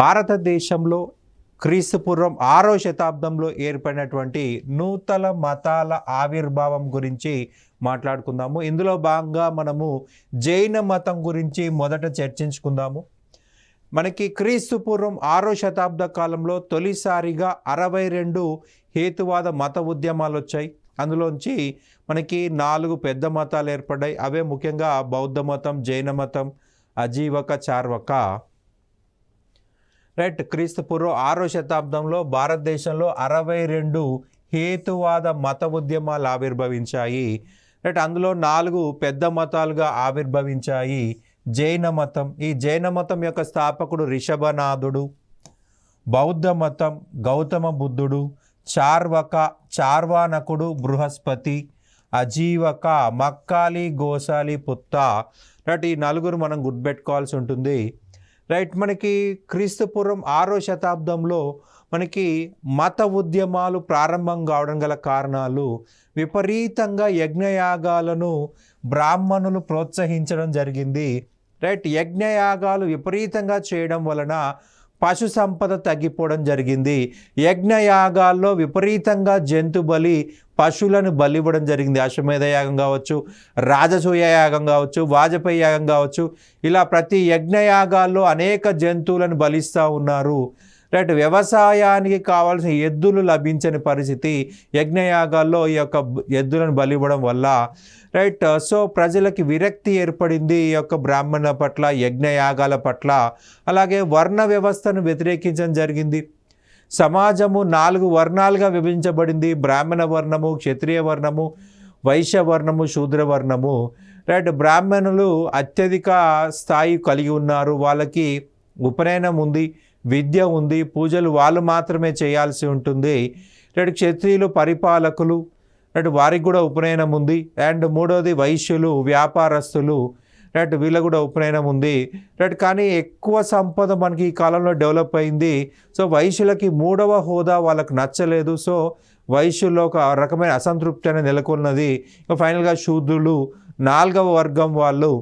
భారతదేశంలో క్రీస్తుపూర్వం 6వ శతాబ్దంలో ఏర్పడినటువంటి నూతన మతాల ఆవిర్భావం గురించి మాట్లాడుకుందాము. ఇందులో భాగంగా మనము జైన మతం గురించి మొదట చర్చించుకుందాము. మనకి క్రీస్తుపూర్వం 6వ శతాబ్ద కాలంలో తొలిసారిగా 62 హేతువాద మత ఉద్యమాలు వచ్చాయి. అందులోంచి మనకి 4 పెద్ద మతాలు ఏర్పడ్డాయి. అవే ముఖ్యంగా బౌద్ధ మతం, జైన మతం, అజీవక, చార్వక. రైట్. క్రీస్తుపూర్వం 6వ శతాబ్దంలో భారతదేశంలో 62 హేతువాద మత ఉద్యమాలు ఆవిర్భవించాయి. రైట్. అందులో 4 పెద్ద మతాలుగా ఆవిర్భవించాయి. జైన మతం, ఈ జైన మతం యొక్క స్థాపకుడు రిషభనాథుడు. బౌద్ధ మతం గౌతమ బుద్ధుడు. చార్వక చార్వానకుడు బృహస్పతి. అజీవక మక్కాలి గోసాలి పుత్త. రైట్. ఈ 4 మనం గుర్తుపెట్టుకోవాల్సి ఉంటుంది. రైట్. మనకి క్రీస్తుపూర్వం 6వ శతాబ్దంలో మనకి మత ఉద్యమాలు ప్రారంభం కావడం గల కారణాలు విపరీతంగా యజ్ఞయాగాలను బ్రాహ్మణులు ప్రోత్సహించడం జరిగింది. రైట్. యజ్ఞయాగాలు విపరీతంగా చేయడం వలన పశు సంపద తగ్గిపోవడం జరిగింది. యజ్ఞయాగాల్లో విపరీతంగా జంతు బలి, పశువులను బలివ్వడం జరిగింది. అశ్వమేధ యాగం కావచ్చు, రాజసూయ యాగం కావచ్చు, వాజపేయి యాగం కావచ్చు, ఇలా ప్రతి యజ్ఞయాగాల్లో అనేక జంతువులను బలిస్తూ ఉన్నారు. రైట్. వ్యవసాయానికి కావాల్సిన ఎద్దులు లభించని పరిస్థితి యజ్ఞయాగాల్లో ఈ యొక్క ఎద్దులను బలివ్వడం వల్ల. రైట్. సో ప్రజలకి విరక్తి ఏర్పడింది ఈ యొక్క బ్రాహ్మణ పట్ల, యజ్ఞయాగాల పట్ల. అలాగే వర్ణ వ్యవస్థను వ్యతిరేకించడం జరిగింది. సమాజము 4 వర్ణాలుగా విభజించబడింది. బ్రాహ్మణ వర్ణము, క్షత్రియ వర్ణము, వైశ్య వర్ణము, శూద్ర వర్ణము. రైట్. బ్రాహ్మణులు అత్యధిక స్థాయి కలిగి ఉన్నారు. వాళ్ళకి ఉపనయనం ఉంది, విద్య ఉంది, పూజలు వాళ్ళు మాత్రమే చేయాల్సి ఉంటుంది. రైట్. క్షత్రియులు పరిపాలకులు, రైట్, వారికి కూడా ఉపనయనం ఉంది. అండ్ మూడవది వైశ్యులు, వ్యాపారస్తులు. రైట్. వీళ్ళకు కూడా ఉపనయనం ఉంది. రైట్. కానీ ఎక్కువ సంపద మనకి ఈ కాలంలో డెవలప్ అయింది. సో వైశ్యులకి 3వ హోదా వాళ్ళకు నచ్చలేదు. సో వైశ్యుల్లో ఒక రకమైన అసంతృప్తి అనేది నెలకొన్నది. ఫైనల్గా శూద్రులు 4వ వర్గం వాళ్ళు,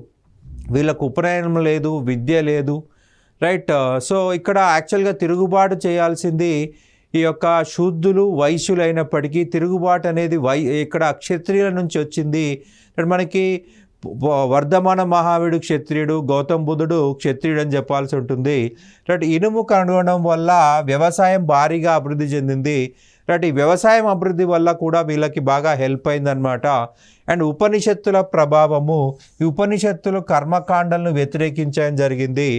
వీళ్ళకు ఉపనయనం లేదు, విద్య లేదు. రైట్. సో ఇక్కడ యాక్చువల్గా తిరుగుబాటు చేయాల్సింది ఈ యొక్క శూద్రులు, వైశ్యులు అయినప్పటికీ తిరుగుబాటు అనేది ఇక్కడ క్షత్రియుల నుంచి వచ్చింది. మనకి వర్ధమాన మహావీరుడు క్షత్రియుడు, గౌతమ బుద్ధుడు క్షత్రియుడు అని చెప్పాల్సి ఉంటుంది. రైట్. ఇనుము కనుగొనడం వల్ల వ్యవసాయం భారీగా అభివృద్ధి చెందింది. రైట్. ఈ వ్యవసాయం అభివృద్ధి వల్ల కూడా వీళ్ళకి బాగా హెల్ప్ అయిందనమాట. అండ్ ఉపనిషత్తుల ప్రభావము, ఈ ఉపనిషత్తులు కర్మకాండలను వ్యతిరేకించడం జరిగింది.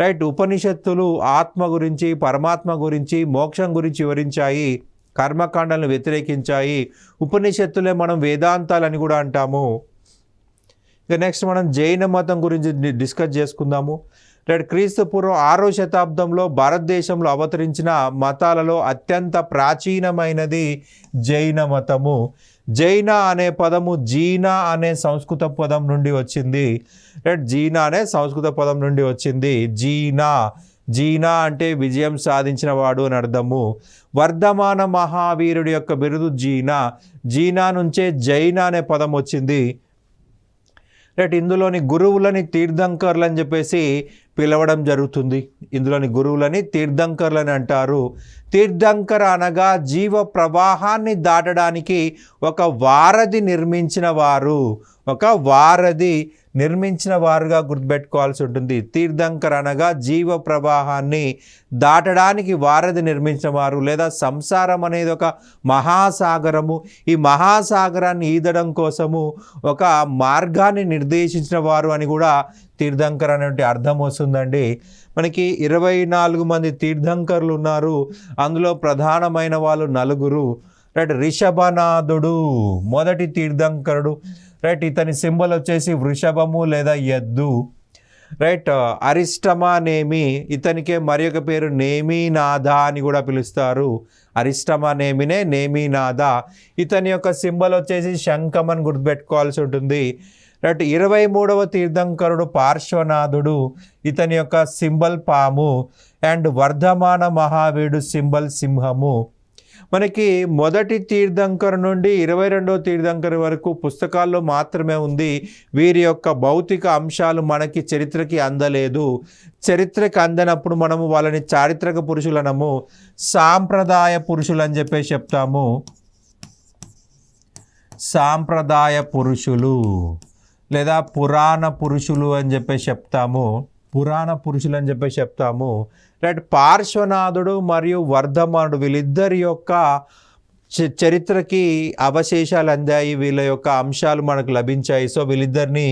రైట్. ఉపనిషత్తులు ఆత్మ గురించి, పరమాత్మ గురించి, మోక్షం గురించి వివరించాయి, కర్మకాండలను వ్యతిరేకించాయి. ఉపనిషత్తులే మనం వేదాంతాలని కూడా అంటాము. ఇక నెక్స్ట్ మనం జైన మతం గురించి డిస్కస్ చేసుకుందాము. రైట్. క్రీస్తుపూర్వం 6వ శతాబ్దంలో భారతదేశంలో అవతరించిన మతాలలో అత్యంత ప్రాచీనమైనది జైన మతము. జైన అనే పదము జీనా అనే సంస్కృత పదం నుండి వచ్చింది. రైట్. జీనా అనే సంస్కృత పదం నుండి వచ్చింది. జీనా అంటే విజయం సాధించిన వాడు అని అర్థము. వర్ధమాన మహావీరుడి యొక్క బిరుదు జీనా నుంచే జైన అనే పదం వచ్చింది. రైట్. ఇందులోని గురువులని తీర్థంకర్లు అని చెప్పేసి పిలవడం జరుగుతుంది. ఇందులోని గురువులని తీర్థంకర్లని అంటారు. తీర్థంకర అనగా జీవ ప్రవాహాన్ని దాటడానికి ఒక వారధి నిర్మించిన వారుగా గుర్తుపెట్టుకోవాల్సి ఉంటుంది. తీర్థంకర్ అనగా జీవ ప్రవాహాన్ని దాటడానికి వారధి నిర్మించిన వారు, లేదా సంసారం అనేది ఒక మహాసాగరము. ఈ మహాసాగరాన్ని ఈదడం కోసము ఒక మార్గాన్ని నిర్దేశించిన వారు అని కూడా తీర్థంకర్ అనే అర్థం వస్తుందండి. మనకి 24 మంది తీర్థంకర్లు ఉన్నారు. అందులో ప్రధానమైన వాళ్ళు 4. రైట్. రిషభనాథుడు మొదటి తీర్థంకరుడు. రైట్. ఇతని సింబల్ వచ్చేసి వృషభము లేదా ఎద్దు. రైట్. అరిష్టమ నేమి, ఇతనికే మరి ఒక పేరు నేమినాథ అని కూడా పిలుస్తారు. అరిష్టమ నేమినే నేమినాథ. ఇతని యొక్క సింబల్ వచ్చేసి శంఖం అని గుర్తుపెట్టుకోవాల్సి ఉంటుంది. రైట్. 23వ తీర్థంకరుడు పార్శ్వనాథుడు, ఇతని యొక్క సింబల్ పాము. అండ్ వర్ధమాన మహావీరుడు సింబల్ సింహము. మనకి మొదటి తీర్థంకర్ నుండి 22వ తీర్థంకర్ వరకు పుస్తకాల్లో మాత్రమే ఉంది. వీరి యొక్క భౌతిక అంశాలు మనకి చరిత్రకి అందలేదు. చరిత్రకి అందనప్పుడు మనము వాళ్ళని చారిత్రక పురుషులనము, సాంప్రదాయ పురుషులు అని చెప్పేసి చెప్తాము. సాంప్రదాయ పురుషులు లేదా పురాణ పురుషులు అని చెప్పేసి చెప్తాము. పురాణ పురుషులు అని చెప్పేసి చెప్తాము. రైట్. పార్శ్వనాథుడు మరియు వర్ధమానుడు వీళ్ళిద్దరి యొక్క చరిత్రకి అవశేషాలు అందాయి. వీళ్ళ యొక్క అంశాలు మనకు లభించాయి. సో వీళ్ళిద్దరిని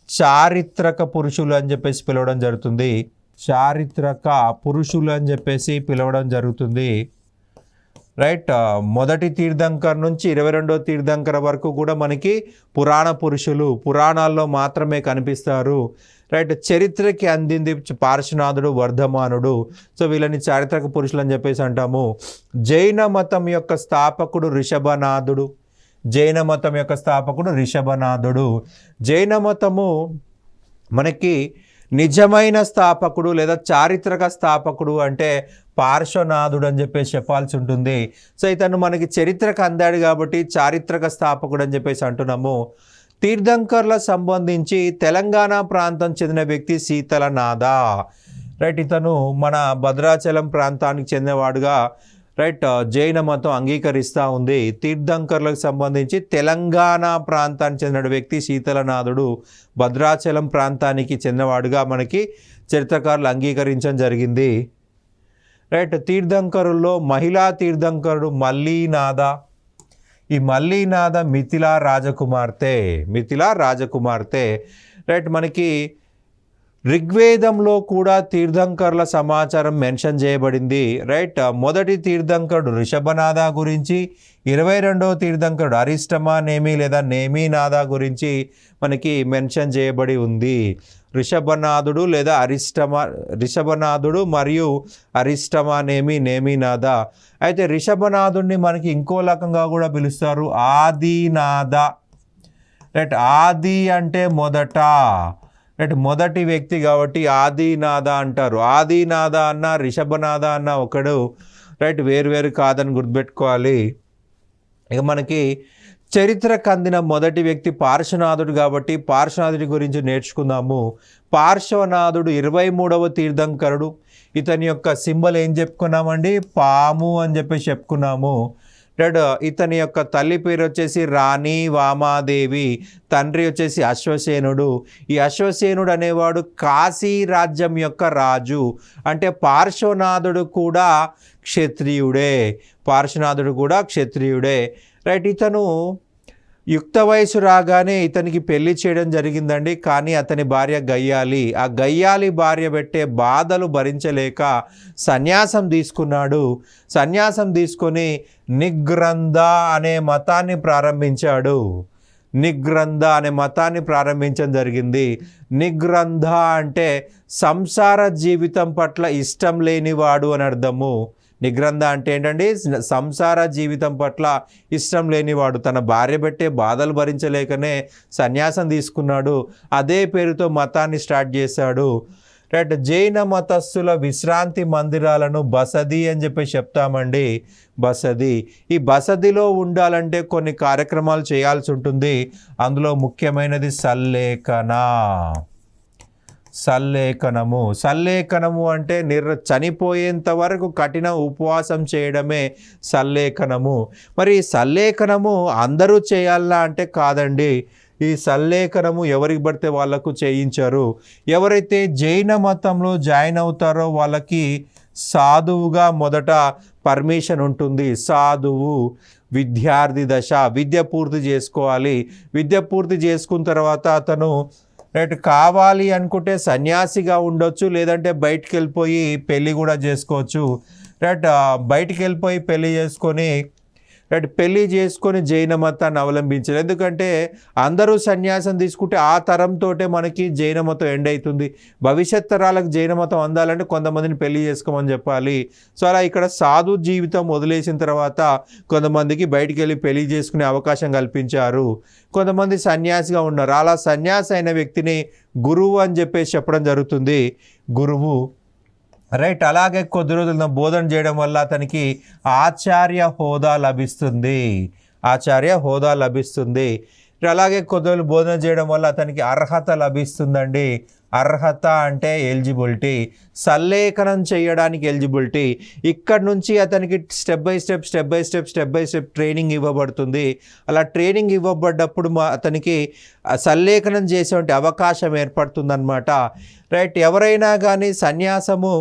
చారిత్రక పురుషులు అని చెప్పేసి పిలవడం జరుగుతుంది. చారిత్రక పురుషులు అని చెప్పేసి పిలవడం జరుగుతుంది. రైట్. మొదటి తీర్థంకర్ నుంచి 22వ తీర్థంకర్ వరకు కూడా మనకి పురాణ పురుషులు, పురాణాల్లో మాత్రమే కనిపిస్తారు. రైట్. చరిత్రకి అందింది పార్శ్వనాథుడు, వర్ధమానుడు. సో వీళ్ళని చారిత్రక పురుషులు అని చెప్పేసి అంటాము. జైన మతం యొక్క స్థాపకుడు రిషభనాథుడు. జైన మతం యొక్క స్థాపకుడు రిషభనాథుడు. జైన మతము మనకి నిజమైన స్థాపకుడు లేదా చారిత్రక స్థాపకుడు అంటే పార్శ్వనాథుడు అని చెప్పేసి చెప్పాల్సి ఉంటుంది. సో ఇతను మనకి చరిత్రకు అందాడు కాబట్టి చారిత్రక స్థాపకుడు అని చెప్పేసి అంటున్నాము. తీర్థంకర్ల సంబంధించి తెలంగాణ ప్రాంతం చెందిన వ్యక్తి శీతలనాథ. రైట్. ఇతను మన భద్రాచలం ప్రాంతానికి చెందినవాడుగా రైట్ జైన మతం అంగీకరిస్తూ ఉంది. తీర్థంకర్లకు సంబంధించి తెలంగాణ ప్రాంతానికి చెందిన వ్యక్తి శీతలనాథుడు భద్రాచలం ప్రాంతానికి చెందినవాడుగా మనకి చరిత్రకారులు అంగీకరించడం జరిగింది. రైట్. తీర్థంకరుల్లో మహిళా తీర్థంకరుడు మల్లీనాథ. ఈ మల్లీనాథ మిథిలా రాజకుమార్తె. రైట్. మనకి ఋగ్వేదంలో కూడా తీర్థంకర్ల సమాచారం మెన్షన్ చేయబడింది. రైట్. మొదటి తీర్థంకరుడు రిషభనాథ గురించి, 22వ తీర్థంకరుడు అరిష్టమా నేమి లేదా నేమినాథ గురించి మనకి మెన్షన్ చేయబడి ఉంది. ఋషభనాథుడు లేదా రిషభనాథుడు మరియు అరిష్టమా నేమినాథ. అయితే రిషభనాథుడిని మనకి ఇంకో రకంగా కూడా పిలుస్తారు, ఆదినాథ. రైట్. ఆది అంటే మొదట. రైట్. మొదటి వ్యక్తి కాబట్టి ఆదినాథ అంటారు. ఆదినాథ అన్న రిషభనాథ అన్న ఒకడు. రైట్. వేరు కాదని గుర్తుపెట్టుకోవాలి. ఇక మనకి చరిత్రకు అందిన మొదటి వ్యక్తి పార్శ్వనాథుడు కాబట్టి పార్శ్వనాథుడి గురించి నేర్చుకుందాము. పార్శ్వనాథుడు 23వ తీర్థంకరుడు. ఇతని యొక్క సింబల్ ఏం చెప్పుకున్నామండి? పాము అని చెప్పేసి చెప్పుకున్నాము. ఇతని యొక్క తల్లి పేరు వచ్చేసి రాణి వామాదేవి, తండ్రి వచ్చేసి అశ్వసేనుడు. ఈ అశ్వసేనుడు అనేవాడు కాశీ రాజ్యం యొక్క రాజు. అంటే పార్శ్వనాథుడు కూడా క్షత్రియుడే. రైట్. ఇతను యుక్త వయసు రాగానే ఇతనికి పెళ్లి చేయడం జరిగిందండి. కానీ అతని భార్య గయ్యాలి. ఆ గయ్యాలి భార్య పెట్టే బాధలు భరించలేక సన్యాసం తీసుకున్నాడు. సన్యాసం తీసుకొని నిగ్రంథ అనే మతాన్ని ప్రారంభించడం జరిగింది. నిగ్రంథ అంటే సంసార జీవితం పట్ల ఇష్టం లేనివాడు అని అర్థము. నిగ్రంథ అంటే ఏంటండి? సంసార జీవితం పట్ల ఇష్టం లేనివాడు. తన భార్య పెట్టే బాధలు భరించలేకనే సన్యాసం తీసుకున్నాడు. అదే పేరుతో మతాన్ని స్టార్ట్ చేశాడు. రైట్. జైన మతస్థుల విశ్రాంతి మందిరాలను బసది అని చెప్పి చెప్తామండి. బసది. ఈ బసదిలో ఉండాలంటే కొన్ని కార్యక్రమాలు చేయాల్సి ఉంటుంది. అందులో ముఖ్యమైనది సల్లేఖనము అంటే చనిపోయేంత వరకు కఠిన ఉపవాసం చేయడమే సల్లేఖనము. మరి ఈ సల్లేఖనము అందరూ చేయాలా అంటే కాదండి. ఈ సల్లేఖనము ఎవరికి పడితే వాళ్ళకు చేయించరు. ఎవరైతే జైన మతంలో జాయిన్ అవుతారో వాళ్ళకి సాధువుగా మొదట పర్మిషన్ ఉంటుంది. సాధువు విద్యార్థి దశ, విద్య పూర్తి చేసుకోవాలి. విద్య పూర్తి చేసుకున్న తర్వాత అతను రైట్ కావాలి అనుకుంటే సన్యాసిగా ఉండొచ్చు, లేదంటే బయటికి వెళ్ళిపోయి పెళ్ళి కూడా చేసుకోవచ్చు. రైట్. బయటికి వెళ్ళిపోయి పెళ్ళి చేసుకొని జైన మతాన్ని అవలంబించారు. ఎందుకంటే అందరూ సన్యాసం తీసుకుంటే ఆ తరంతోటే మనకి జైన మతం ఎండ్ అవుతుంది. భవిష్యత్ తరాలకు జైన మతం అందాలంటే కొంతమందిని పెళ్లి చేసుకోమని చెప్పాలి. సో అలా ఇక్కడ సాధు జీవితం వదిలేసిన తర్వాత కొంతమందికి బయటికి వెళ్ళి పెళ్లి చేసుకునే అవకాశం కల్పించారు. కొంతమంది సన్యాసిగా ఉన్నారు. అలా సన్యాసి అయిన వ్యక్తిని గురువు అని చెప్పేసి చెప్పడం జరుగుతుంది. గురువు రైట్. అలాగే కొద్ది రోజులు బోధన చేయడం వల్ల అతనికి ఆచార్య హోదా లభిస్తుంది. ఆచార్య హోదా లభిస్తుంది. అలాగే కొద్ది రోజులు బోధన చేయడం వల్ల అతనికి అర్హత లభిస్తుందండి. అర్హత అంటే ఎలిజిబిలిటీ, సల్లేఖనం చేయడానికి ఎలిజిబిలిటీ. ఇక్కడ నుంచి అతనికి స్టెప్ బై స్టెప్ ట్రైనింగ్ ఇవ్వబడుతుంది. అలా ట్రైనింగ్ ఇవ్వబడ్డప్పుడు అతనికి సల్లేఖనం చేసేటువంటి అవకాశం ఏర్పడుతుందన్నమాట. రైట్. ఎవరైనా కానీ సన్యాసము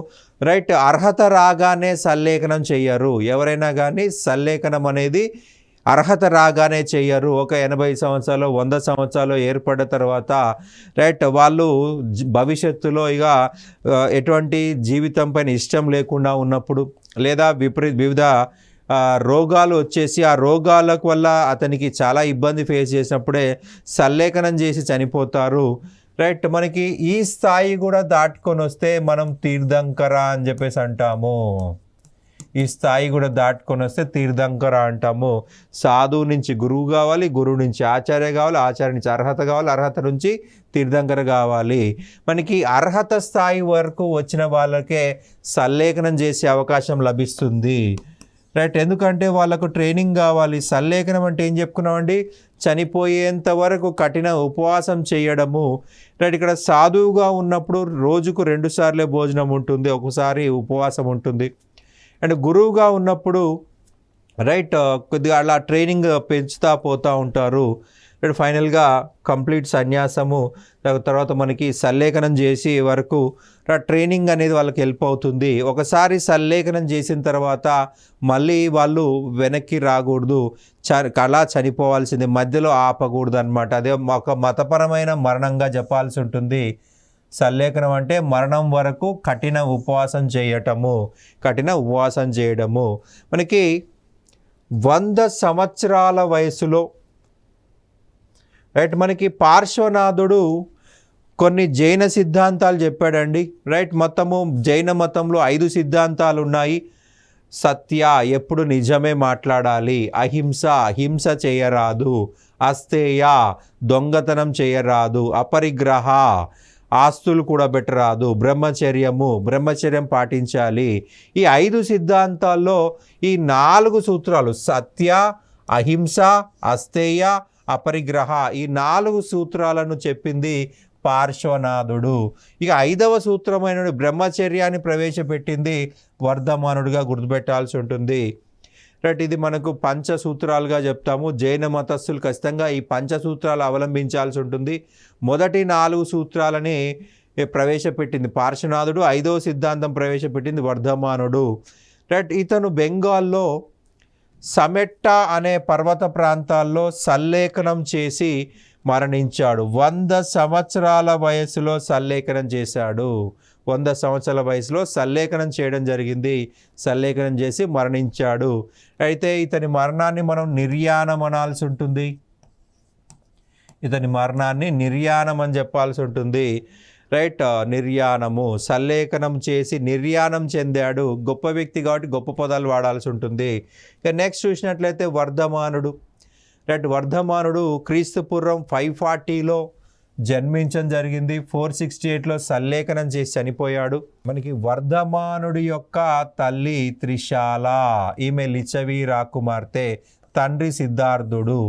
రైట్ అర్హత రాగానే సల్లేఖనం చెయ్యరు. ఎవరైనా కానీ సల్లేఖనం అనేది అర్హత రాగానే చెయ్యరు. ఒక 80 సంవత్సరాలు 100 సంవత్సరాలు ఏర్పడ్డ తర్వాత రైట్ వాళ్ళు భవిష్యత్తులో ఇక ఎటువంటి జీవితం పైన ఇష్టం లేకుండా ఉన్నప్పుడు, లేదా వివిధ రోగాలు వచ్చేసి ఆ రోగాలకు వల్ల అతనికి చాలా ఇబ్బంది ఫేస్ చేసినప్పుడే సల్లేఖనం చేసి చనిపోతారు. రైట్. మనకి ఈ స్థాయి కూడా దాటుకొని వస్తే మనం తీర్థంకర అని చెప్పేసి అంటాము. ఈ స్థాయి కూడా దాటుకొని వస్తే తీర్థంకర అంటాము. సాధువు నుంచి గురువు కావాలి, గురువు నుంచి ఆచార్య కావాలి, ఆచార్య నుంచి అర్హత కావాలి, అర్హత నుంచి తీర్థంకర కావాలి. మనకి అర్హత స్థాయి వరకు వచ్చిన వాళ్ళకే సల్లేఖనం చేసే అవకాశం లభిస్తుంది. రైట్. ఎందుకంటే వాళ్ళకు ట్రైనింగ్ కావాలి. సల్లేఖనం అంటే ఏం చెప్పుకున్నామండి? చనిపోయేంత వరకు కఠిన ఉపవాసం చేయడము. రైట్. ఇక్కడ సాధువుగా ఉన్నప్పుడు రోజుకు 2 సార్లే భోజనం ఉంటుంది, ఒకసారి ఉపవాసం ఉంటుంది. అండ్ గురువుగా ఉన్నప్పుడు రైట్ కొద్దిగా అలా ట్రైనింగ్ పెంచుతూ పోతూ ఉంటారు. ఫైనల్గా కంప్లీట్ సన్యాసము తర్వాత మనకి సల్లేఖనం చేసి వరకు ట్రైనింగ్ అనేది వాళ్ళకి హెల్ప్ అవుతుంది. ఒకసారి సల్లేఖనం చేసిన తర్వాత మళ్ళీ వాళ్ళు వెనక్కి రాకూడదు, అలా చనిపోవాల్సింది, మధ్యలో ఆపకూడదు అనమాట. అదే ఒక మతపరమైన మరణంగా చెప్పాల్సి ఉంటుంది. సల్లేఖనం అంటే మరణం వరకు కఠిన ఉపవాసం చేయటము, కఠిన ఉపవాసం చేయడము. మనకి 100 సంవత్సరాల వయసులో రైట్ మనకి పార్శ్వనాథుడు కొన్ని జైన సిద్ధాంతాలు చెప్పాడండి. రైట్. మొత్తము జైన మతంలో 5 సిద్ధాంతాలు ఉన్నాయి. సత్య, ఎప్పుడు నిజమే మాట్లాడాలి. అహింస, హింస చేయరాదు. అస్తేయ, దొంగతనం చేయరాదు. అపరిగ్రహ, ఆస్తులు కూడా పెట్టరాదు. బ్రహ్మచర్యం పాటించాలి. ఈ 5 సిద్ధాంతాల్లో ఈ 4 సూత్రాలు సత్య, అహింస, అస్తేయ, అపరిగ్రహ, ఈ 4 సూత్రాలను చెప్పింది పార్శ్వనాథుడు. ఇక 5వ సూత్రమైన బ్రహ్మచర్యాన్ని ప్రవేశపెట్టింది వర్ధమానుడిగా గుర్తుపెట్టాల్సి ఉంటుంది. రైట్. ఇది మనకు పంచసూత్రాలుగా చెప్తాము. జైన మతస్థులు ఖచ్చితంగా ఈ పంచసూత్రాలు అవలంబించాల్సి ఉంటుంది. మొదటి 4 సూత్రాలని ప్రవేశపెట్టింది పార్శ్వనాథుడు, 5వ సిద్ధాంతం ప్రవేశపెట్టింది వర్ధమానుడు. రైట్. ఇతను బెంగాల్లో సమెట్ట అనే పర్వత ప్రాంతాల్లో సల్లేఖనం చేసి మరణించాడు. 100 సంవత్సరాల వయసులో సల్లేఖనం చేశాడు. 100 సంవత్సరాల వయసులో సల్లేఖనం చేయడం జరిగింది. సల్లేఖనం చేసి మరణించాడు. అయితే ఇతని మరణాన్ని మనం నిర్యాణం అనాల్సి ఉంటుంది. ఇతని మరణాన్ని నిర్యాణం అని చెప్పాల్సి ఉంటుంది. రైట్. నిర్యాణము, సల్లేఖనం చేసి నిర్యాణం చెందాడు. గొప్ప వ్యక్తి కాబట్టి గొప్ప పదాలు వాడాల్సి ఉంటుంది. ఇక నెక్స్ట్ చూసినట్లయితే వర్ధమానుడు. రైట్. వర్ధమానుడు క్రీస్తుపూర్వం 540లో జన్మించడం జరిగింది. 468లో సల్లేఖనం చేసి చనిపోయాడు. మనకి వర్ధమానుడి యొక్క తల్లి త్రిశాల, ఈమె లిచ్చవి రాకుమార్తె, తండ్రి సిద్ధార్థుడు.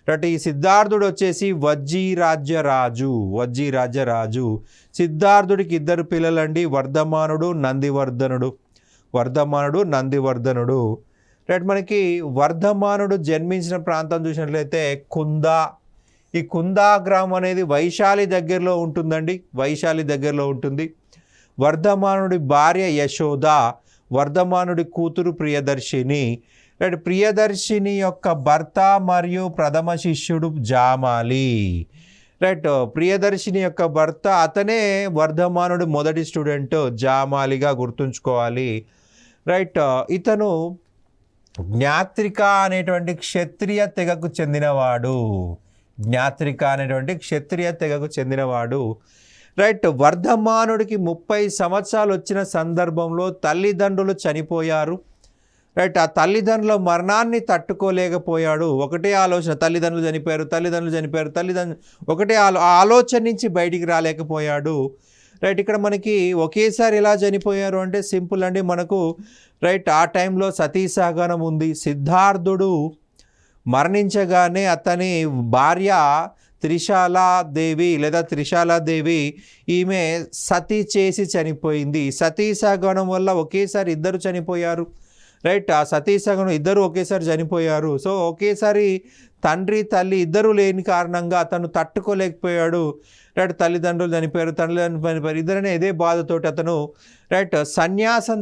రైట్. ఈ సిద్ధార్థుడు వచ్చేసి వజ్జీరాజ్యరాజు. సిద్ధార్థుడికి 2 పిల్లలండి, వర్ధమానుడు, నందివర్ధనుడు. రైట్. మనకి వర్ధమానుడు జన్మించిన ప్రాంతం చూసినట్లయితే కుందా. ఈ కుందా గ్రామం అనేది వైశాలి దగ్గరలో ఉంటుందండి. వర్ధమానుడి భార్య యశోద, వర్ధమానుడి కూతురు ప్రియదర్శిని. రైట్. ప్రియదర్శిని యొక్క భర్త మరియు ప్రథమ శిష్యుడు జామాలి. రైట్. ప్రియదర్శిని యొక్క భర్త, అతనే వర్ధమానుడు మొదటి స్టూడెంట్, జామాలిగా గుర్తుంచుకోవాలి. రైట్. ఇతను జ్ఞాత్రిక అనేటువంటి క్షత్రియ తెగకు చెందినవాడు. రైట్. వర్ధమానుడికి 30 సంవత్సరాలు వచ్చిన సందర్భంలో తల్లిదండ్రులు చనిపోయారు. రైట్. ఆ తల్లిదండ్రుల మరణాన్ని తట్టుకోలేకపోయాడు. ఒకటే ఆలోచన, తల్లిదండ్రులు చనిపోయారు, ఒకటే ఆలోచన నుంచి బయటికి రాలేకపోయాడు. రైట్. ఇక్కడ మనకి ఒకేసారి ఎలా చనిపోయారు అంటే సింపుల్ అండి. మనకు రైట్ ఆ టైంలో సతీ సహగమనం ఉంది. సిద్ధార్థుడు మరణించగానే అతని భార్య త్రిశాలాదేవి ఈమె సతీ చేసి చనిపోయింది. సతీ సహగమనం వల్ల ఒకేసారి ఇద్దరు చనిపోయారు. రైట్. ఆ సతీ సహగమనం ఇద్దరు ఒకేసారి చనిపోయారు. సో ఒకేసారి తండ్రి తల్లి ఇద్దరు లేని కారణంగా అతను తట్టుకోలేకపోయాడు. రైట్. తల్లిదండ్రులు చనిపోయారు, ఇద్దరనే ఇదే బాధతోటి అతను రైట్ సన్యాసం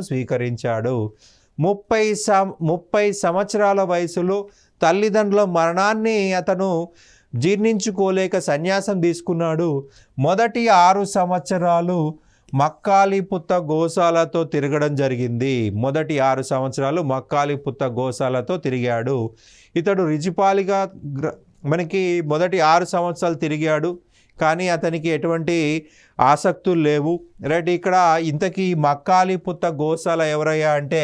స్వీకరించాడు. 30 సంవత్సరాల వయసులో తల్లిదండ్రుల మరణాన్ని అతను జీర్ణించుకోలేక సన్యాసం తీసుకున్నాడు. మొదటి 6 సంవత్సరాలు మక్కాలిపుత్త గోశాలతో తిరగడం జరిగింది. మొదటి 6 సంవత్సరాలు మక్కాలిపుత్త గోశాలతో తిరిగాడు. ఇతడు రిజిపాలిగా మనకి మొదటి 6 సంవత్సరాలు తిరిగాడు, కానీ అతనికి ఎటువంటి ఆసక్తులు లేవు. రైట్. ఇక్కడ ఇంతకీ మక్కాలిపుత్త గోశాల ఎవరయ్యా అంటే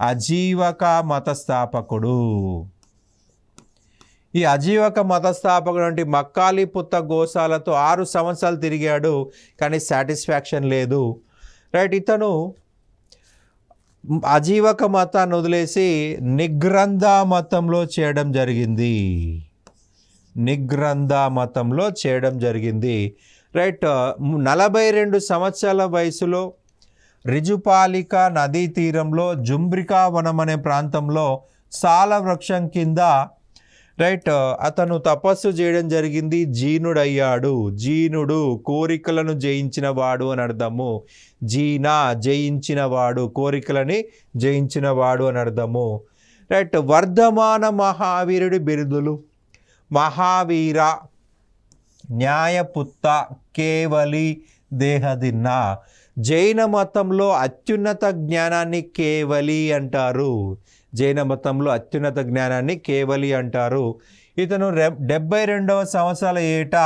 అజీవక మతస్థాపకుడు. ఈ అజీవక మతస్థాపకుడు అంటే మక్కాలిపుత్త గోశాలతో 6 సంవత్సరాలు తిరిగాడు, కానీ సాటిస్ఫాక్షన్ లేదు. రైట్. ఇతను అజీవక మతాన్ని వదిలేసి నిగ్రంథ మతంలో చేయడం జరిగింది. రైట్. 42 సంవత్సరాల వయసులో రిజుపాలిక నదీ తీరంలో జుంబ్రికా వనం అనే ప్రాంతంలో సాల వృక్షం కింద రైట్ అతను తపస్సు చేయడం జరిగింది. జీనుడయ్యాడు. జీనుడు కోరికలను జయించినవాడు అని అర్థము. జయించినవాడు, కోరికలని జయించినవాడు అని అర్థము. రైట్. వర్ధమాన మహావీరుడి బిరుదులు: మహావీర, న్యాయపుత్త, కేవలి, దేహదిన్న. జైన మతంలో అత్యున్నత జ్ఞానాన్ని కేవలి అంటారు. ఇతను 72వ సంవత్సరాల ఏట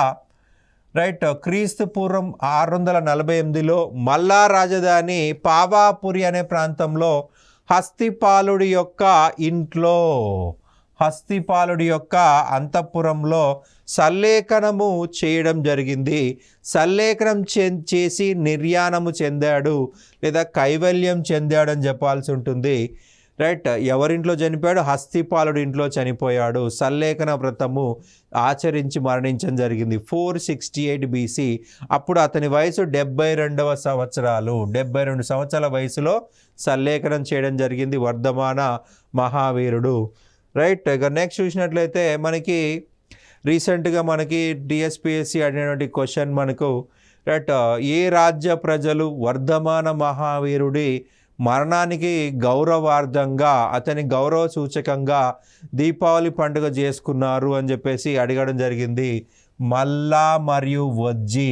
రైట్ క్రీస్తు పూర్వం 648లో మల్లా రాజధాని పావాపురి అనే ప్రాంతంలో హస్తిపాలుడి యొక్క అంతఃపురంలో సల్లేఖనము చేయడం జరిగింది. సల్లేఖనం చేసి నిర్యాణము చెందాడు లేదా కైవల్యం చెందాడని చెప్పాల్సి ఉంటుంది. రైట్. ఎవరింట్లో చనిపోయాడు? హస్తిపాలుడి ఇంట్లో చనిపోయాడు. సల్లేఖన వ్రతము ఆచరించి మరణించడం జరిగింది 468 BC. అప్పుడు అతని వయసు 72 సంవత్సరాలు. 72 సంవత్సరాల వయసులో సల్లేఖనం చేయడం జరిగింది వర్ధమాన మహావీరుడు. రైట్. ఇక నెక్స్ట్ చూసినట్లయితే మనకి రీసెంట్గా మనకి TSPSC అడిగినటువంటి క్వశ్చన్ మనకు రైట్ ఏ రాజ్య ప్రజలు వర్ధమాన మహావీరుడి మరణానికి గౌరవార్థంగా అతని గౌరవ సూచకంగా దీపావళి పండుగ చేసుకున్నారు అని చెప్పేసి అడగడం జరిగింది. మల్లా మరియు వజ్జి.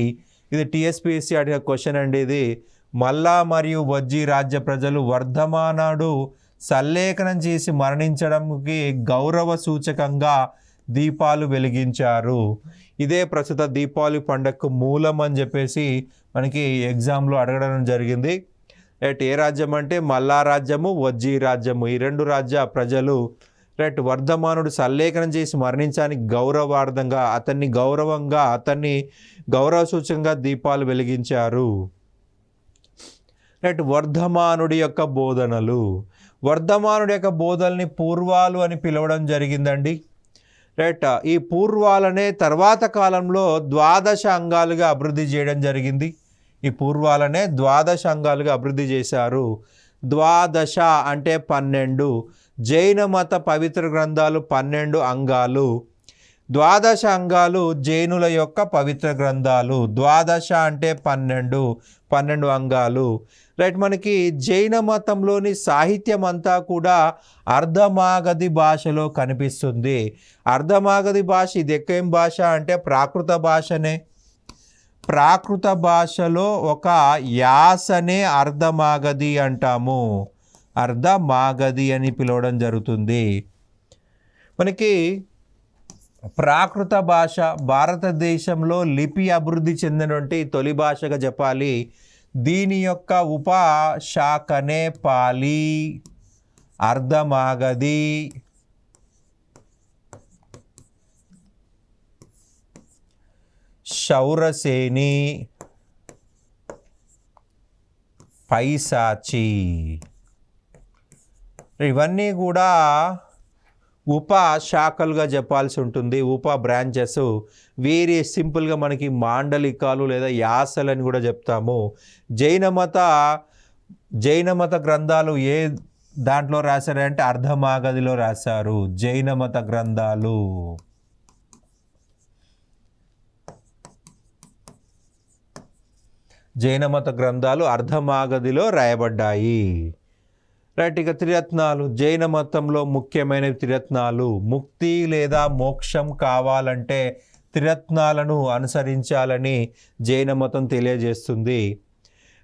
ఇది TSPSC అడిగిన క్వశ్చన్ అండి. ఇది మల్లా మరియు వజ్జి రాజ్య ప్రజలు వర్ధమానుడు సల్లేఖనం చేసి మరణించడానికి గౌరవ సూచకంగా దీపాలు వెలిగించారు. ఇదే ప్రస్తుత దీపావళి పండుగకు మూలం అని చెప్పేసి మనకి ఎగ్జామ్లో అడగడం జరిగింది. రైట్. ఏ రాజ్యం అంటే మల్లా రాజ్యము, వజ్జీ రాజ్యము. ఈ 2 రాజ్య ప్రజలు రైట్ వర్ధమానుడు సల్లేఖనం చేసి మరణించడానికి గౌరవార్థంగా అతన్ని గౌరవ సూచకంగా దీపాలు వెలిగించారు. రైట్. వర్ధమానుడి యొక్క బోధనల్ని పూర్వాలు అని పిలవడం జరిగిందండి. రైట్. ఈ పూర్వాలనే తర్వాత కాలంలో 12 అంగాలుగా అభివృద్ధి చేయడం జరిగింది. ఈ పూర్వాలనే 12 అంగాలుగా అభివృద్ధి చేశారు. 12 అంటే 12. జైన మత పవిత్ర గ్రంథాలు 12 అంగాలు. 12 అంగాలు జైనుల యొక్క పవిత్ర గ్రంథాలు. 12 అంటే 12 అంగాలు. రైట్. మనకి జైన మతంలోని సాహిత్యం అంతా కూడా అర్ధమాగధి భాషలో కనిపిస్తుంది. అర్ధమాగధి భాష ఇది ఏం భాష అంటే ప్రాకృత భాషనే. ప్రాకృత భాషలో ఒక యాసనే అర్ధమాగధి అంటాము. అర్ధమాగధి అని పిలవడం జరుగుతుంది. మనకి ప్రాకృత భాష భారతదేశంలో లిపి అభివృద్ధి చెందినటువంటి తొలి భాషగా చెప్పాలి. దీని యొక్క ఉపశాఖనే పాలి, అర్ధమాగధి, శౌరసేని, పైశాచి. ఇవన్నీ కూడా ఉప శాఖలుగా చెప్పాల్సి ఉంటుంది, ఉప బ్రాంచెస్. వీరి సింపుల్గా మనకి మాండలికాలు లేదా యాసలని కూడా చెప్తాము. జైన మత గ్రంథాలు ఏ దాంట్లో రాశారంటే అర్ధమాగధిలో రాశారు. జైన మత గ్రంథాలు అర్ధమాగధిలో రాయబడ్డాయి. రైట్. ఇక త్రిరత్నాలు, జైన మతంలో ముఖ్యమైన త్రిరత్నాలు. ముక్తి లేదా మోక్షం కావాలంటే త్రిరత్నాలను అనుసరించాలని జైన మతం తెలియజేస్తుంది.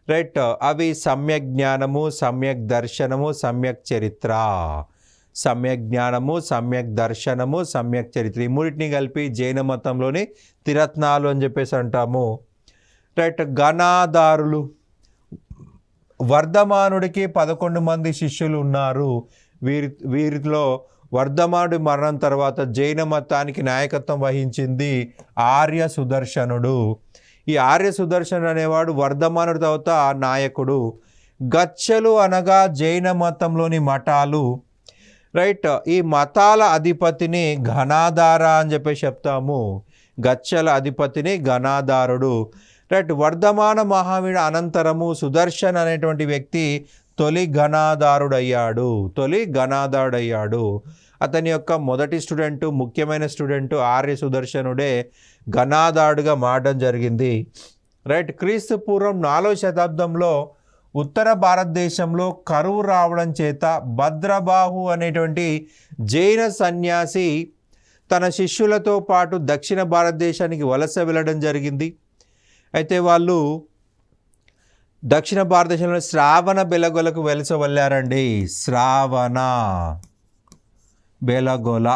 రైట్. అవి సమ్యక్ జ్ఞానము, సమ్యక్ దర్శనము, సమ్యక్ చరిత్ర. సమ్యక్ జ్ఞానము, సమ్యక్ దర్శనము, సమ్యక్ చరిత్ర, ఈ మూడింటిని కలిపి జైన మతంలోని త్రిరత్నాలు అని చెప్పేసి అంటాము. రైట్. గణాదారులు, వర్ధమానుడికి 11 మంది శిష్యులు ఉన్నారు. వీరిలో వర్ధమానుడి మరణం తర్వాత జైన మతానికి నాయకత్వం వహించింది ఆర్య సుదర్శనుడు. ఈ ఆర్య సుదర్శనుడు అనేవాడు వర్ధమానుడి తర్వాత నాయకుడు. గచ్చలు అనగా జైన మతంలోని మఠాలు. రైట్. ఈ మతాల అధిపతిని ఘనాధార అని చెప్పేసి చెప్తాము. గచ్చల అధిపతిని ఘనాధారుడు. రైట్. వర్ధమాన మహావీర అనంతరము సుదర్శన్ అనేటువంటి వ్యక్తి తొలి ఘనాధారుడయ్యాడు. అతని యొక్క మొదటి స్టూడెంటు, ముఖ్యమైన స్టూడెంటు ఆర్య సుదర్శనుడే ఘనాధారుడుగా మారడం జరిగింది. రైట్. క్రీస్తు పూర్వం 4వ శతాబ్దంలో ఉత్తర భారతదేశంలో కరువు రావడం చేత భద్రబాహు అనేటువంటి జైన సన్యాసి తన శిష్యులతో పాటు దక్షిణ భారతదేశానికి వలస వెళ్ళడం జరిగింది. అయితే వాళ్ళు దక్షిణ భారతదేశంలో శ్రావణ బెలగొలకు వలస వెళ్ళారండి. శ్రావణ బెలగొల,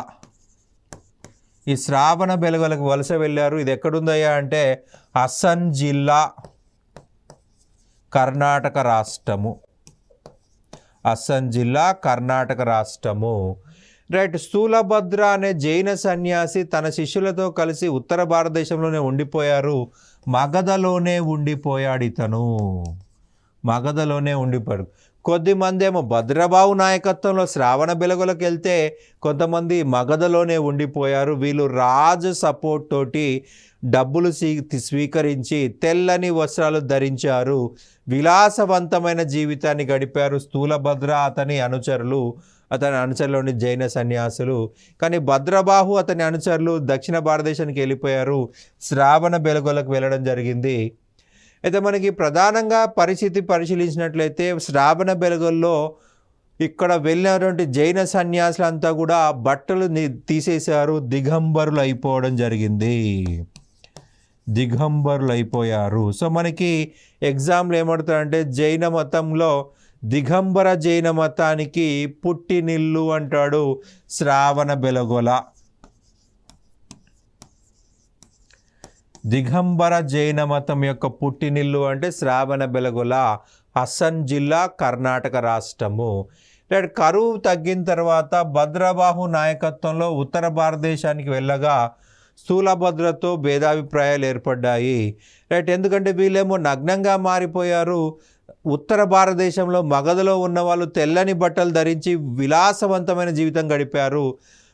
ఈ శ్రావణ బెలగొలకు వలస వెళ్ళారు. ఇది ఎక్కడుందయ్యా అంటే హసన్ జిల్లా, కర్ణాటక రాష్ట్రము. హసన్ జిల్లా, కర్ణాటక రాష్ట్రము. రైట్. స్థూలభద్ర అనే జైన సన్యాసి తన శిష్యులతో కలిసి ఉత్తర భారతదేశంలోనే ఉండిపోయారు. మగధలోనే ఉండిపోయాడు ఇతను. కొద్దిమంది ఏమో భద్రబాహు నాయకత్వంలో శ్రావణ బెలగొలకు వెళ్తే కొంతమంది మగధలోనే ఉండిపోయారు. వీళ్ళు రాజు సపోర్ట్ తోటి డబ్బులు స్వీకరించి తెల్లని వస్త్రాలు ధరించారు. విలాసవంతమైన జీవితాన్ని గడిపారు స్థూలభద్ర అతని అనుచరులోని జైన సన్యాసులు. కానీ భద్రబాహు అతని అనుచరులు దక్షిణ భారతదేశానికి వెళ్ళిపోయారు. శ్రావణ బెలగొలకు వెళ్ళడం జరిగింది. అయితే మనకి ప్రధానంగా పరిస్థితి పరిశీలించినట్లయితే శ్రావణ బెలగొల్లో ఇక్కడ వెళ్ళినటువంటి జైన సన్యాసులంతా కూడా బట్టలు తీసేశారు, దిగంబరులు అయిపోయారు. సో మనకి ఎగ్జామ్లు ఏమడుతారంటే జైన మతంలో దిగంబర జైన మతానికి పుట్టినిల్లు అంటాడు శ్రావణ బెలగొల. దిగంబర జైన మతం యొక్క పుట్టినిల్లు అంటే శ్రావణ బెలగొల, హసన్ జిల్లా, కర్ణాటక రాష్ట్రము. కరువు తగ్గిన తర్వాత భద్రబాహు నాయకత్వంలో ఉత్తర భారతదేశానికి వెళ్ళగా స్థూలభద్రతో భేదాభిప్రాయాలు ఏర్పడ్డాయి. ఎందుకంటే వీళ్ళేమో నగ్నంగా మారిపోయారు. ఉత్తర భారతదేశంలో మగధలో ఉన్న వాళ్ళు తెల్లని బట్టలు ధరించి విలాసవంతమైన జీవితం గడిపారు.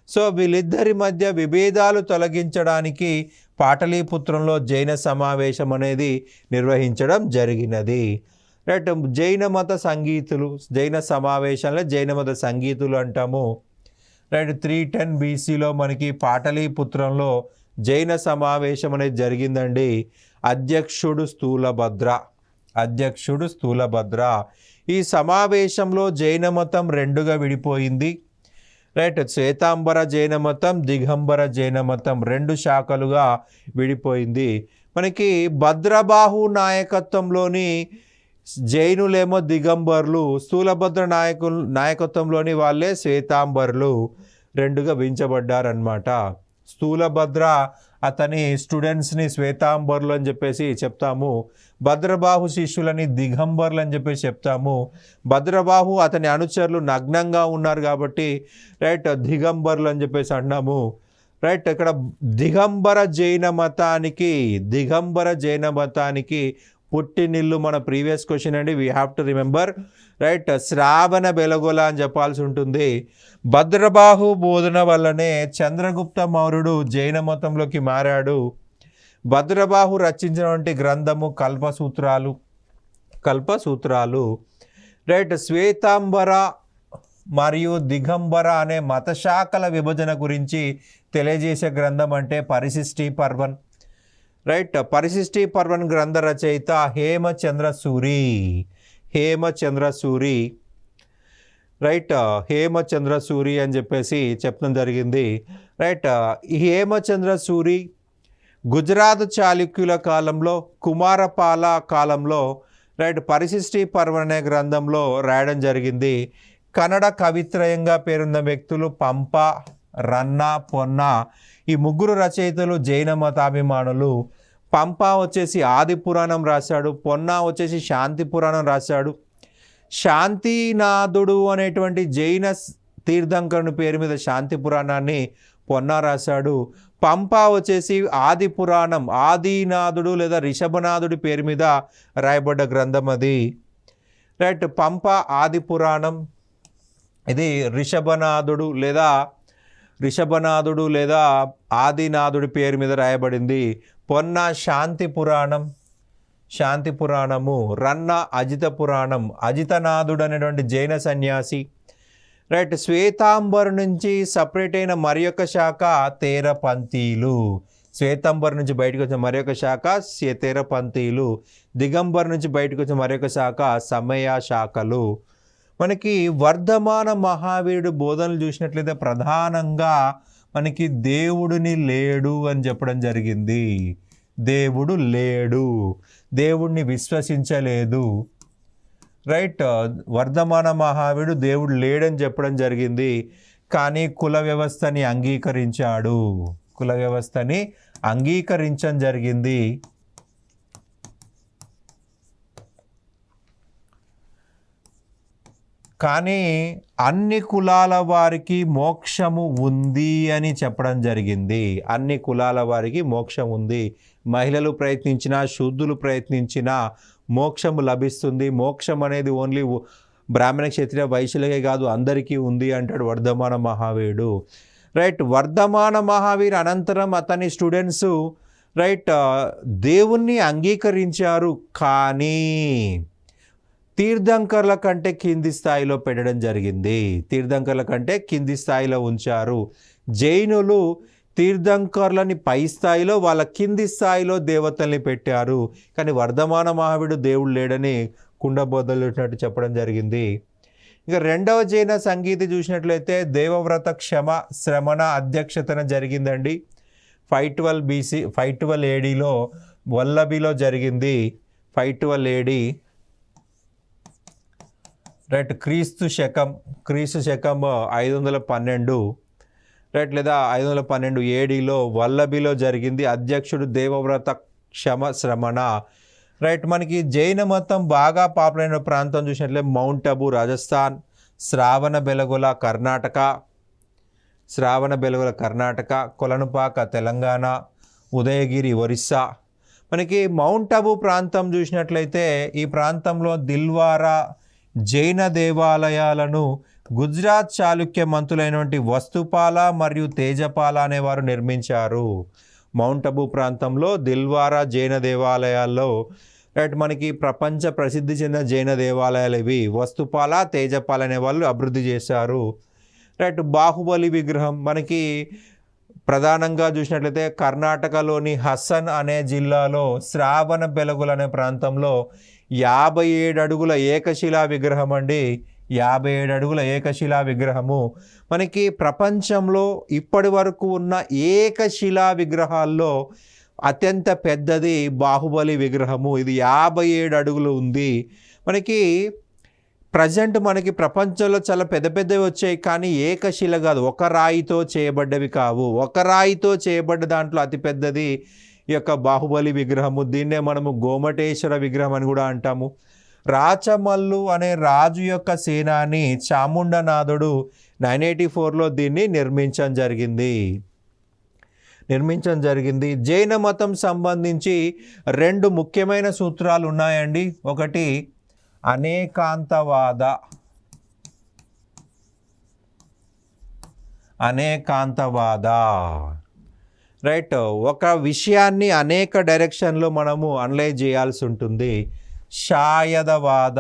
సో వీళ్ళిద్దరి మధ్య విభేదాలు తొలగించడానికి పాటలీపుత్రంలో జైన సమావేశం అనేది నిర్వహించడం జరిగినది. జైన మత సంగీతులు, జైన సమావేశంలో జైన మత సంగీతులు అంటాము. 310 BCలో మనకి పాటలీపుత్రంలో జైన సమావేశం అనేది జరిగిందండి. అధ్యక్షుడు స్థూలభద్ర. ఈ సమావేశంలో జైన మతం 2గా విడిపోయింది. శ్వేతాంబర జైన మతం, దిగంబర జైన మతం 2 శాఖలుగా విడిపోయింది. మనకి భద్రబాహు నాయకత్వంలోని జైనులేమో దిగంబర్లు, స్థూలభద్ర నాయకత్వంలోని వాళ్ళే శ్వేతాంబరులు 2గా వించబడ్డారనమాట. స్థూలభద్ర అతని స్టూడెంట్స్ని శ్వేతాంబరులు అని చెప్పేసి చెప్తాము. భద్రబాహు శిష్యులని దిగంబర్లు అని చెప్పేసి చెప్తాము. భద్రబాహు అతని అనుచరులు నగ్నంగా ఉన్నారు కాబట్టి దిగంబర్లు అని చెప్పేసి అన్నాము. రైట్. ఇక్కడ దిగంబర జైన మతానికి పుట్టినిల్లు మన ప్రీవియస్ క్వశ్చన్ అండి. We have to remember. Right. Shravana Belagola అని చెప్పాల్సి ఉంటుంది. భద్రబాహు బోధన వల్లనే చంద్రగుప్త మౌర్యుడు జైన మతంలోకి మారాడు. భద్రబాహు రచించినటువంటి గ్రంథము కల్పసూత్రాలు. రైట్. శ్వేతాంబర మరియు దిగంబర అనే మతశాఖల విభజన గురించి తెలియజేసే గ్రంథం అంటే పరిశిష్టి పర్వన్. రైట్. పరిశిష్టి పర్వన్ గ్రంథ రచయిత హేమచంద్రసూరి. రైట్. హేమచంద్రసూరి అని చెప్పేసి చెప్పడం జరిగింది. రైట్. ఈ హేమచంద్రసూరి గుజరాత్ చాళుక్యుల కాలంలో, కుమారపాల కాలంలో రైట్ పరిశిష్టి పర్వన్ అనే గ్రంథంలో రాయడం జరిగింది. కన్నడ కవిత్రయంగా పేరున్న వ్యక్తులు పంప, రన్న, పొన్న. ఈ ముగ్గురు రచయితలు జైన మతాభిమానులు. పంప వచ్చేసి ఆది పురాణం రాశాడు. పొన్న వచ్చేసి శాంతి పురాణం రాశాడు. శాంతినాథుడు అనేటువంటి జైన తీర్థంకరుని పేరు మీద శాంతి పురాణాన్ని పొన్న రాశాడు. పంప వచ్చేసి ఆది పురాణం, ఆదినాథుడు లేదా రిషభనాథుడి పేరు మీద రాయబడ్డ గ్రంథం అది. రైట్. పంప ఆది పురాణం, ఇది రిషభనాథుడు లేదా ఆదినాథుడి పేరు మీద రాయబడింది. పొన్న శాంతి పురాణము. రన్న అజిత పురాణం, అజితనాథుడు అనేటువంటి జైన సన్యాసి. రైట్. శ్వేతాంబర్ నుంచి సపరేట్ అయిన మరి యొక్క శాఖ తేరపంథీలు. శ్వేతాంబర్ నుంచి బయటకు వచ్చిన మరి యొక్క శాఖ తేరపంథీలు. దిగంబర్ నుంచి బయటకు వచ్చిన మరి యొక్క శాఖ సమయ శాఖలు. మనకి వర్ధమాన మహావీరుడు బోధనలు చూసినట్లయితే ప్రధానంగా మనకి దేవుడిని లేడు అని చెప్పడం జరిగింది. దేవుడు లేడు, దేవుడిని విశ్వసించలేదు. రైట్. వర్ధమాన మహావీరుడు దేవుడు లేడని చెప్పడం జరిగింది. కానీ కుల వ్యవస్థని అంగీకరించడం జరిగింది. కానీ అన్ని కులాల వారికి మోక్షము ఉంది అని చెప్పడం జరిగింది. అన్ని కులాల వారికి మోక్షం ఉంది. మహిళలు ప్రయత్నించినా, శూద్రులు ప్రయత్నించినా మోక్షము లభిస్తుంది. మోక్షం అనేది ఓన్లీ బ్రాహ్మణ, క్షత్రియ, వైశ్యులకే కాదు, అందరికీ ఉంది అంటాడు వర్ధమాన మహావీరుడు. రైట్. వర్ధమాన మహావీరు అనంతరం అతని స్టూడెంట్స్ రైట్ దేవుణ్ణి అంగీకరించారు, కానీ తీర్థంకర్ల కంటే కింది స్థాయిలో పెట్టడం జరిగింది. తీర్థంకర్ల కంటే కింది స్థాయిలో ఉంచారు. జైనులు తీర్థంకర్లని పై స్థాయిలో, వాళ్ళ కింది స్థాయిలో దేవతల్ని పెట్టారు. కానీ వర్ధమాన మహావీరుడు దేవుడు లేడని కుండబోధలు చెప్పడం జరిగింది. ఇక రెండవ జైన సంగీతి చూసినట్లయితే దేవవ్రత శ్రమణ అధ్యక్షతన జరిగిందండి. 512 ADలో వల్లభిలో జరిగింది. 512 AD. రైట్. క్రీస్తు శకం 512 రైట్ లేదా 512 ADలో వల్లభిలో జరిగింది. అధ్యక్షుడు దేవవ్రత శ్రమణ. రైట్. మనకి జైన మతం బాగా పాపులర్ అయిన ప్రాంతం చూసినట్లయితే మౌంట్ అబూ రాజస్థాన్, శ్రావణ బెలగొల కర్ణాటక, కొలనుపాక తెలంగాణ, ఉదయగిరి ఒరిస్సా. మనకి మౌంట్ అబూ ప్రాంతం చూసినట్లయితే ఈ ప్రాంతంలో దిల్వారా జైన దేవాలయాలను గుజరాత్ చాళుక్య మంత్రులైనటువంటి వస్తుపాల మరియు తేజపాల అనేవారు నిర్మించారు. మౌంట్ అబూ ప్రాంతంలో దిల్వారా జైన దేవాలయాల్లో రైట్ మనకి ప్రపంచ ప్రసిద్ధి చెందిన జైన దేవాలయాలు ఇవి. వస్తుపాల, తేజపాల అనే వాళ్ళు అభివృద్ధి చేశారు. రైట్. బాహుబలి విగ్రహం మనకి ప్రధానంగా చూసినట్లయితే కర్ణాటకలోని హసన్ అనే జిల్లాలో శ్రావణ బెలగొల అనే ప్రాంతంలో 57 అడుగుల ఏకశిలా విగ్రహం అండి. 57 అడుగుల ఏకశిలా విగ్రహము మనకి ప్రపంచంలో ఇప్పటి వరకు ఉన్న ఏకశిలా విగ్రహాల్లో అత్యంత పెద్దది బాహుబలి విగ్రహము. ఇది 57 అడుగులు ఉంది. మనకి ప్రజెంట్ మనకి ప్రపంచంలో చాలా పెద్ద పెద్దవి వచ్చాయి, కానీ ఏకశిల కాదు, ఒక రాయితో చేయబడ్డవి కావు. ఒక రాయితో చేయబడ్డ దాంట్లో అతిపెద్దది ఈ యొక్క బాహుబలి విగ్రహము. దీన్నే మనము గోమటేశ్వర విగ్రహం అని కూడా అంటాము. రాచమల్లు అనే రాజు యొక్క సేనాని చాముండనాథుడు 984లో దీన్ని నిర్మించడం జరిగింది. నిర్మించడం జరిగింది. జైన మతం సంబంధించి 2 ముఖ్యమైన సూత్రాలు ఉన్నాయండి. ఒకటి అనేకాంతవాద రైట్. ఒక విషయాన్ని అనేక డైరెక్షన్లో మనము అనలైజ్ చేయాల్సి ఉంటుంది. షాయదవాద